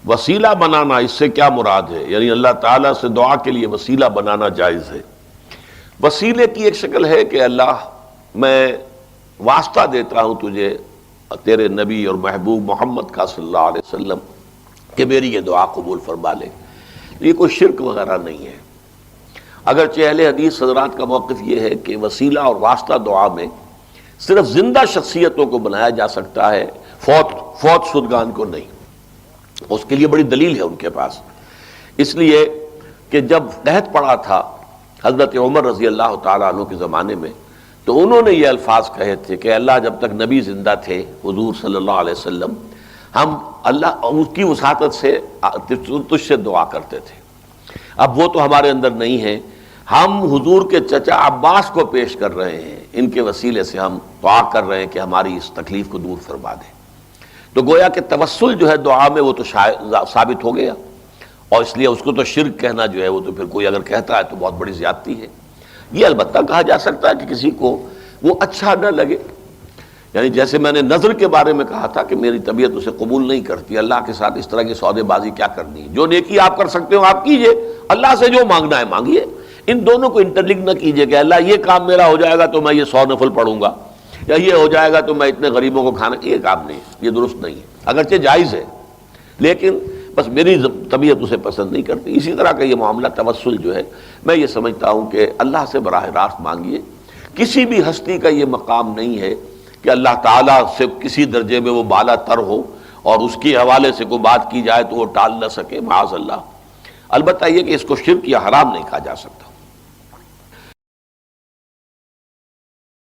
وسیلہ بنانا، اس سے کیا مراد ہے؟ یعنی اللہ تعالیٰ سے دعا کے لیے وسیلہ بنانا جائز ہے۔ وسیلے کی ایک شکل ہے کہ اللہ میں واسطہ دیتا ہوں تجھے تیرے نبی اور محبوب محمد کا صلی اللہ علیہ وسلم کہ میری یہ دعا قبول فرما لے۔ یہ کوئی شرک وغیرہ نہیں ہے۔ اگرچہ اہل حدیث حضرات کا موقف یہ ہے کہ وسیلہ اور واسطہ دعا میں صرف زندہ شخصیتوں کو بنایا جا سکتا ہے، فوت شدگان کو نہیں۔ اس کے لیے بڑی دلیل ہے ان کے پاس، اس لیے کہ جب قحط پڑا تھا حضرت عمر رضی اللہ تعالیٰ عنہ کے زمانے میں، تو انہوں نے یہ الفاظ کہے تھے کہ اللہ جب تک نبی زندہ تھے حضور صلی اللہ علیہ وسلم، ہم اللہ اس کی وسعت سے تجھ سے دعا کرتے تھے۔ اب وہ تو ہمارے اندر نہیں ہے، ہم حضور کے چچا عباس کو پیش کر رہے ہیں، ان کے وسیلے سے ہم دعا کر رہے ہیں کہ ہماری اس تکلیف کو دور فرما دیں۔ تو گویا کہ توسل جو ہے دعا میں وہ تو ثابت ہو گیا، اور اس لیے اس کو تو شرک کہنا جو ہے وہ تو پھر کوئی اگر کہتا ہے تو بہت بڑی زیادتی ہے۔ یہ البتہ کہا جا سکتا ہے کہ کسی کو وہ اچھا نہ لگے، یعنی جیسے میں نے نظر کے بارے میں کہا تھا کہ میری طبیعت اسے قبول نہیں کرتی، اللہ کے ساتھ اس طرح کی سودے بازی کیا کرنی ہے، جو نیکی آپ کر سکتے ہو آپ کیجئے، اللہ سے جو مانگنا ہے مانگیے، ان دونوں کو انٹرلنک نہ کیجئے کہ اللہ یہ کام میرا ہو جائے گا تو میں یہ 100 نفل پڑھوں گا، یا یہ ہو جائے گا تو میں اتنے غریبوں کو کھانا، یہ کام نہیں ہے، یہ درست نہیں ہے، اگرچہ جائز ہے لیکن بس میری طبیعت اسے پسند نہیں کرتی۔ اسی طرح کا یہ معاملہ توسل جو ہے میں یہ سمجھتا ہوں کہ اللہ سے براہ راست مانگیے، کسی بھی ہستی کا یہ مقام نہیں ہے کہ اللہ تعالیٰ سے کسی درجے میں وہ بالا تر ہو اور اس کے حوالے سے کوئی بات کی جائے تو وہ ٹال نہ سکے، معاذ اللہ۔ البتہ یہ کہ اس کو شرک یا حرام نہیں کہا جا سکتا۔